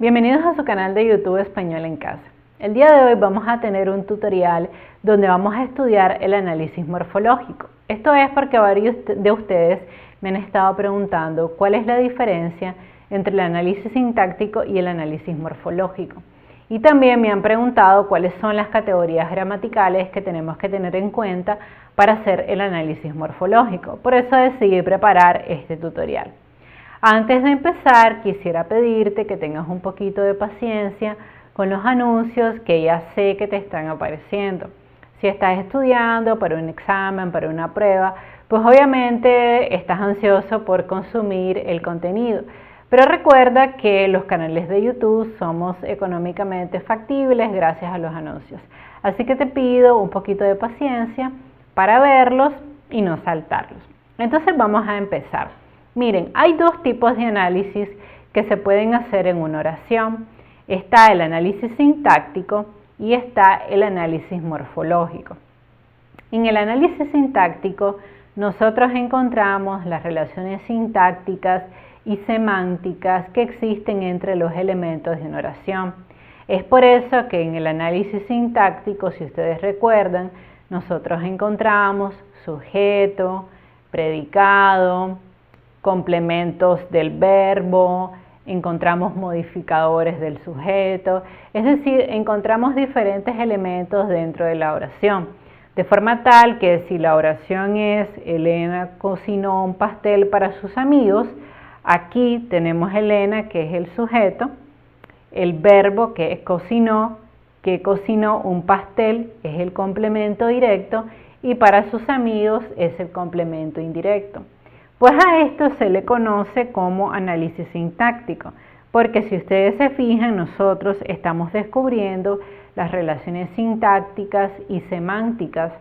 Bienvenidos a su canal de YouTube Español en Casa. El día de hoy vamos a tener un tutorial donde vamos a estudiar el análisis morfológico. Esto es porque varios de ustedes me han estado preguntando cuál es la diferencia entre el análisis sintáctico y el análisis morfológico. Y también me han preguntado cuáles son las categorías gramaticales que tenemos que tener en cuenta para hacer el análisis morfológico. Por eso decidí preparar este tutorial. Antes de empezar, quisiera pedirte que tengas un poquito de paciencia con los anuncios que ya sé que te están apareciendo. Si estás estudiando para un examen, para una prueba, pues obviamente estás ansioso por consumir el contenido. Pero recuerda que los canales de YouTube somos económicamente factibles gracias a los anuncios. Así que te pido un poquito de paciencia para verlos y no saltarlos. Entonces vamos a empezar. Miren, hay dos tipos de análisis que se pueden hacer en una oración. Está el análisis sintáctico y está el análisis morfológico. En el análisis sintáctico nosotros encontramos las relaciones sintácticas y semánticas que existen entre los elementos de una oración. Es por eso que en el análisis sintáctico, si ustedes recuerdan, nosotros encontramos sujeto, predicado, complementos del verbo, encontramos modificadores del sujeto, es decir, encontramos diferentes elementos dentro de la oración, de forma tal que si la oración es Elena cocinó un pastel para sus amigos, aquí tenemos Elena, que es el sujeto, el verbo que es cocinó, que cocinó un pastel es el complemento directo y para sus amigos es el complemento indirecto. Pues a esto se le conoce como análisis sintáctico, porque si ustedes se fijan, nosotros estamos descubriendo las relaciones sintácticas y semánticas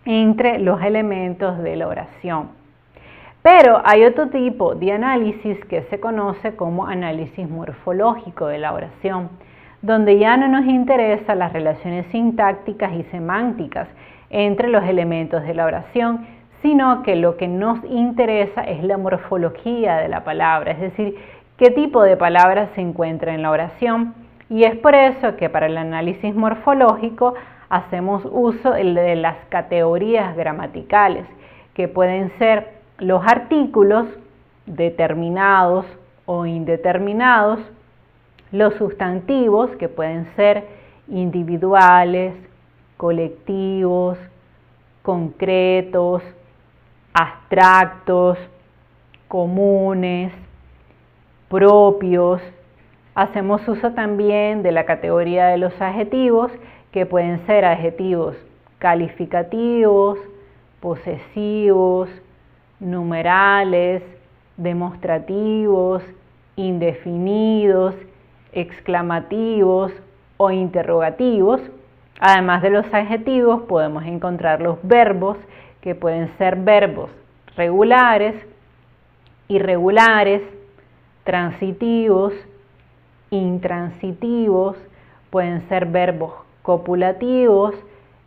entre los elementos de la oración. Pero hay otro tipo de análisis que se conoce como análisis morfológico de la oración, donde ya no nos interesan las relaciones sintácticas y semánticas entre los elementos de la oración, sino que lo que nos interesa es la morfología de la palabra, es decir, qué tipo de palabra se encuentra en la oración. Y es por eso que para el análisis morfológico hacemos uso de las categorías gramaticales, que pueden ser los artículos determinados o indeterminados, los sustantivos, que pueden ser individuales, colectivos, concretos, abstractos, comunes, propios. Hacemos uso también de la categoría de los adjetivos, que pueden ser adjetivos calificativos, posesivos, numerales, demostrativos, indefinidos, exclamativos o interrogativos. Además de los adjetivos podemos encontrar los verbos, que pueden ser verbos regulares, irregulares, transitivos, intransitivos, pueden ser verbos copulativos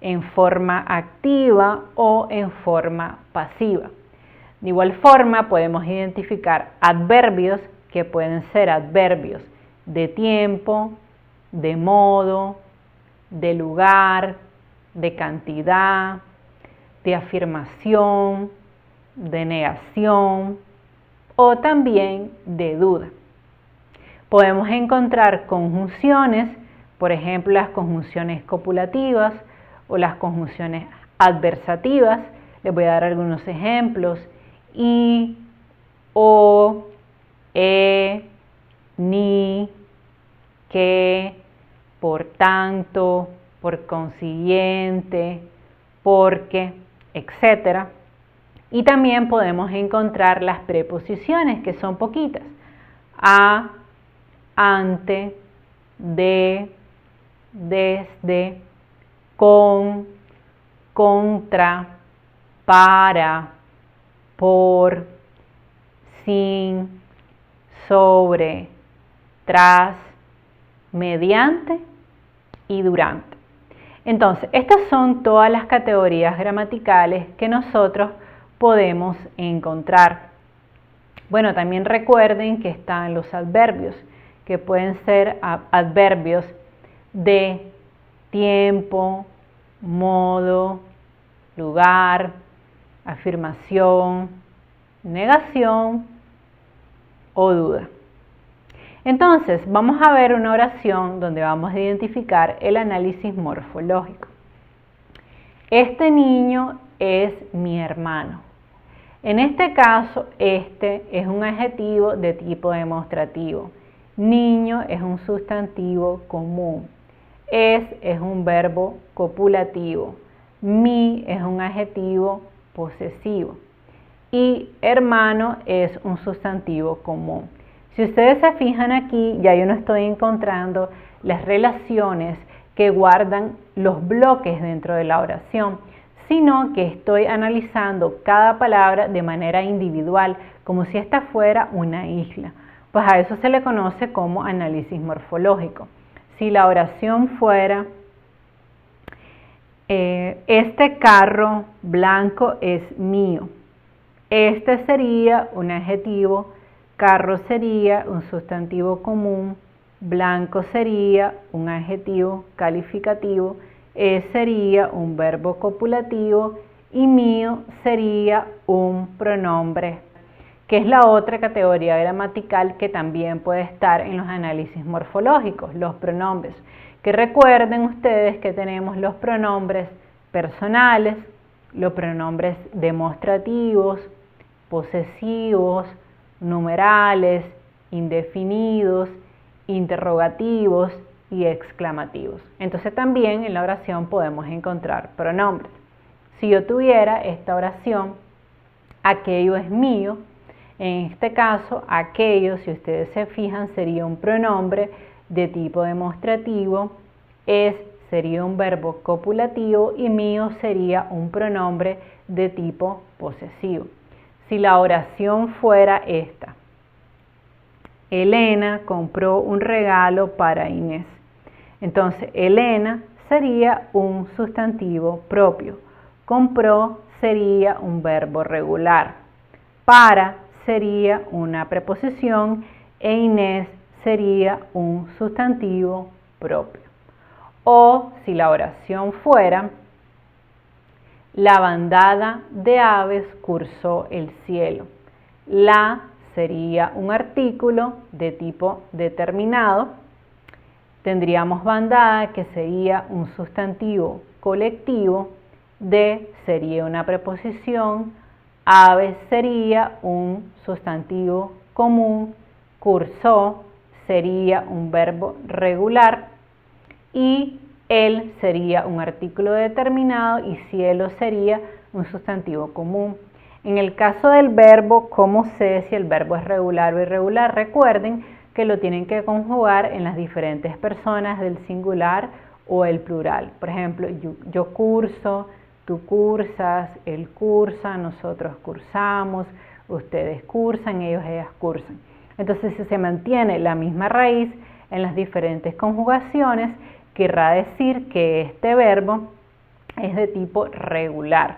en forma activa o en forma pasiva. De igual forma podemos identificar adverbios, que pueden ser adverbios de tiempo, de modo, de lugar, de cantidad, de afirmación, de negación o también de duda. Podemos encontrar conjunciones, por ejemplo las conjunciones copulativas o las conjunciones adversativas. Les voy a dar algunos ejemplos: y, o, ni, que, por tanto, por consiguiente, porque, etc. Y también podemos encontrar las preposiciones, que son poquitas: a, ante, de, desde, con, contra, para, por, sin, sobre, tras, mediante y durante. Entonces, estas son todas las categorías gramaticales que nosotros podemos encontrar. Bueno, también recuerden que están los adverbios, que pueden ser adverbios de tiempo, modo, lugar, afirmación, negación o duda. Entonces, vamos a ver una oración donde vamos a identificar el análisis morfológico. Este niño es mi hermano. En este caso, este es un adjetivo de tipo demostrativo. Niño es un sustantivo común. Es un verbo copulativo. Mi es un adjetivo posesivo. Y hermano es un sustantivo común. Si ustedes se fijan aquí, ya yo no estoy encontrando las relaciones que guardan los bloques dentro de la oración, sino que estoy analizando cada palabra de manera individual, como si esta fuera una isla. Pues a eso se le conoce como análisis morfológico. Si la oración fuera, este carro blanco es mío, este sería un adjetivo, carro sería un sustantivo común, blanco sería un adjetivo calificativo, sería un verbo copulativo y mío sería un pronombre, que es la otra categoría gramatical que también puede estar en los análisis morfológicos, los pronombres. Que recuerden ustedes que tenemos los pronombres personales, los pronombres demostrativos, posesivos, numerales, indefinidos, interrogativos y exclamativos. Entonces también en la oración podemos encontrar pronombres. Si yo tuviera esta oración, aquello es mío, en este caso aquello, si ustedes se fijan, sería un pronombre de tipo demostrativo, sería un verbo copulativo y mío sería un pronombre de tipo posesivo. Si la oración fuera esta: Elena compró un regalo para Inés. Entonces, Elena sería un sustantivo propio. Compró sería un verbo regular. Para sería una preposición e Inés sería un sustantivo propio. O si la oración fuera: la bandada de aves cruzó el cielo. La sería un artículo de tipo determinado. Tendríamos bandada, que sería un sustantivo colectivo. De sería una preposición. Aves sería un sustantivo común. Cursó sería un verbo regular. Y el sería un artículo determinado y cielo sería un sustantivo común. En el caso del verbo, ¿cómo sé si el verbo es regular o irregular? Recuerden que lo tienen que conjugar en las diferentes personas del singular o el plural. Por ejemplo, yo curso, tú cursas, él cursa, nosotros cursamos, ustedes cursan, ellas cursan. Entonces, si se mantiene la misma raíz en las diferentes conjugaciones, querrá decir que este verbo es de tipo regular.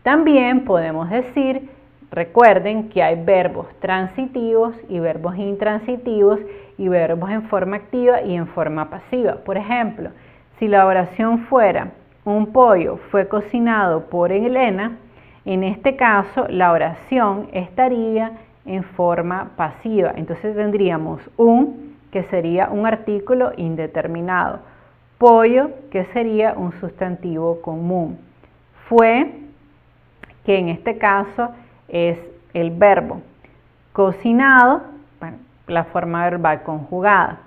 También podemos decir, recuerden que hay verbos transitivos y verbos intransitivos y verbos en forma activa y en forma pasiva. Por ejemplo, si la oración fuera: un pollo fue cocinado por Elena, en este caso la oración estaría en forma pasiva. Entonces tendríamos un, que sería un artículo indeterminado, pollo, que sería un sustantivo común, fue, que en este caso es el verbo, cocinado, bueno, la forma verbal conjugada,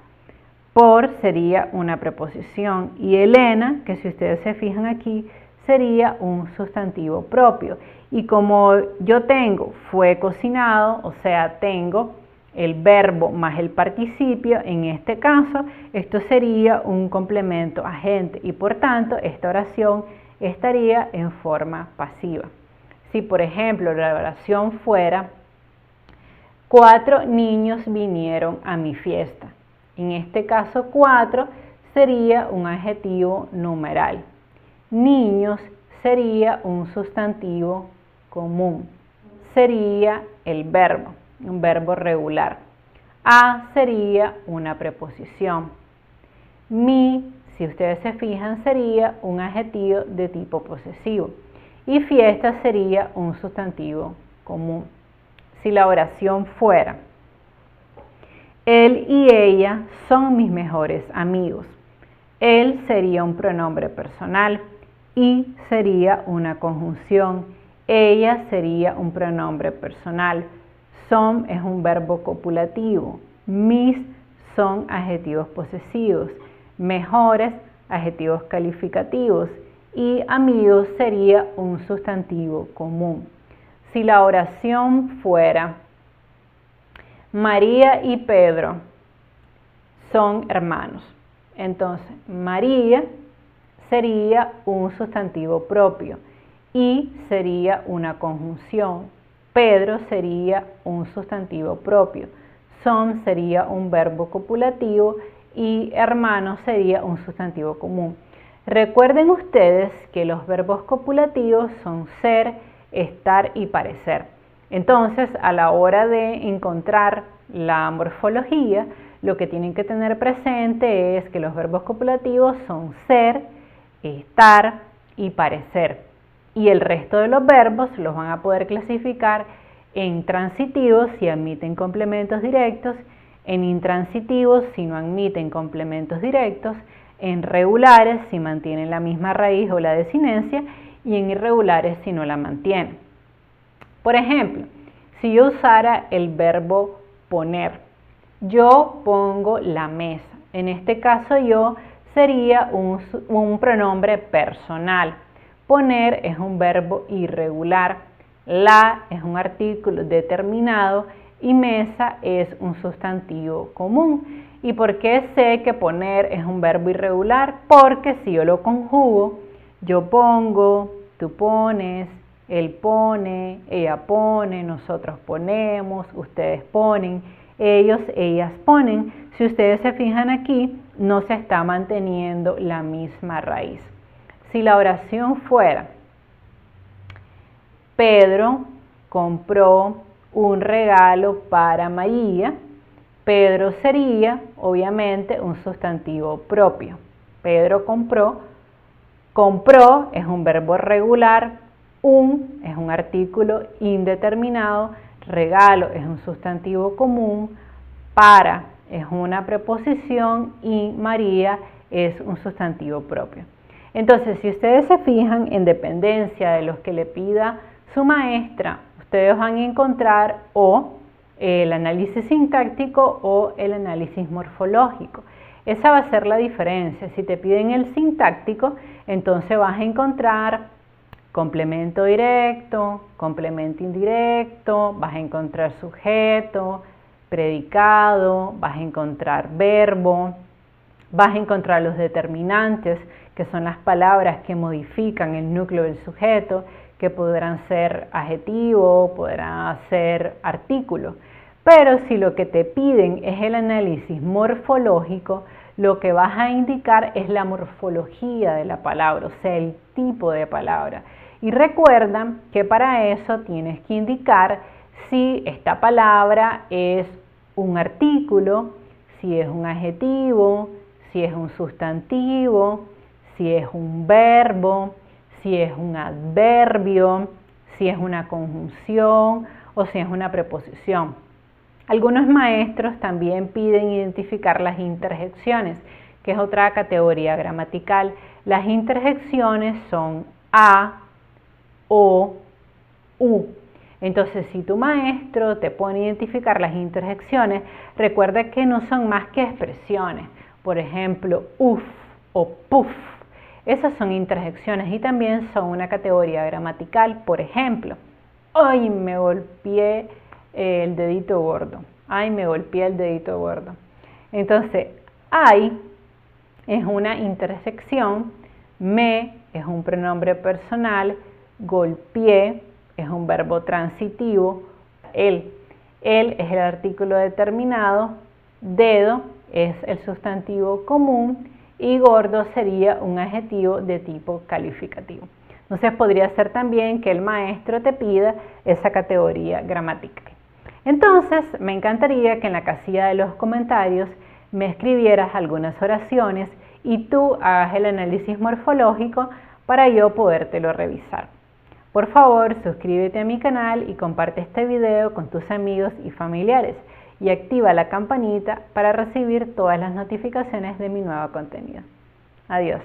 por sería una preposición y Elena, que si ustedes se fijan aquí, sería un sustantivo propio. Y como yo tengo fue cocinado, o sea, tengo el verbo más el participio, en este caso, esto sería un complemento agente y por tanto esta oración estaría en forma pasiva. Si por ejemplo la oración fuera: 4 niños vinieron a mi fiesta. En este caso 4 sería un adjetivo numeral. Niños sería un sustantivo común. Sería el verbo, un verbo regular. A sería una preposición. Mi, si ustedes se fijan, sería un adjetivo de tipo posesivo. Y fiesta sería un sustantivo común. Si la oración fuera: él y ella son mis mejores amigos. Él sería un pronombre personal y sería una conjunción. Ella sería un pronombre personal. Son es un verbo copulativo. Mis son adjetivos posesivos. Mejores, adjetivos calificativos. Y amigos sería un sustantivo común. Si la oración fuera: María y Pedro son hermanos. Entonces, María sería un sustantivo propio y sería una conjunción. Pedro sería un sustantivo propio. Son sería un verbo copulativo y hermano sería un sustantivo común. Recuerden ustedes que los verbos copulativos son ser, estar y parecer. Entonces, a la hora de encontrar la morfología, lo que tienen que tener presente es que los verbos copulativos son ser, estar y parecer. Y el resto de los verbos los van a poder clasificar en transitivos si admiten complementos directos, en intransitivos si no admiten complementos directos, en regulares si mantienen la misma raíz o la desinencia y en irregulares si no la mantienen. Por ejemplo, si yo usara el verbo poner, yo pongo la mesa. En este caso yo sería un pronombre personal. Poner es un verbo irregular. La es un artículo determinado y mesa es un sustantivo común. ¿Y por qué sé que poner es un verbo irregular? Porque si yo lo conjugo, yo pongo, tú pones, él pone, ella pone, nosotros ponemos, ustedes ponen, ellos, ellas ponen. Si ustedes se fijan aquí, no se está manteniendo la misma raíz. Si la oración fuera: Pedro compró un regalo para María, Pedro sería obviamente un sustantivo propio. Pedro compró, compró es un verbo regular, un es un artículo indeterminado, regalo es un sustantivo común, para es una preposición y María es un sustantivo propio. Entonces, si ustedes se fijan, en dependencia de los que le pida su maestra, ustedes van a encontrar o el análisis sintáctico o el análisis morfológico. Esa va a ser la diferencia. Si te piden el sintáctico, entonces vas a encontrar complemento directo, complemento indirecto, vas a encontrar sujeto, predicado, vas a encontrar verbo, vas a encontrar los determinantes, que son las palabras que modifican el núcleo del sujeto, que podrán ser adjetivo, podrán ser artículo. Pero si lo que te piden es el análisis morfológico, lo que vas a indicar es la morfología de la palabra, o sea, el tipo de palabra. Y recuerda que para eso tienes que indicar si esta palabra es un artículo, si es un adjetivo, si es un sustantivo, si es un verbo, si es un adverbio, si es una conjunción o si es una preposición. Algunos maestros también piden identificar las interjecciones, que es otra categoría gramatical. Las interjecciones son a, o, u. Entonces, si tu maestro te pone a identificar las interjecciones, recuerda que no son más que expresiones. Por ejemplo, uf o puf. Esas son interjecciones y también son una categoría gramatical. Por ejemplo, ay, me golpeé el dedito gordo. Ay, me golpeé el dedito gordo. Entonces, ay es una interjección, me es un pronombre personal, golpeé es un verbo transitivo, él es el artículo determinado, dedo es el sustantivo común y gordo sería un adjetivo de tipo calificativo. Entonces podría ser también que el maestro te pida esa categoría gramatical. Entonces, me encantaría que en la casilla de los comentarios me escribieras algunas oraciones y tú hagas el análisis morfológico para yo podértelo revisar. Por favor, suscríbete a mi canal y comparte este video con tus amigos y familiares y activa la campanita para recibir todas las notificaciones de mi nuevo contenido. Adiós.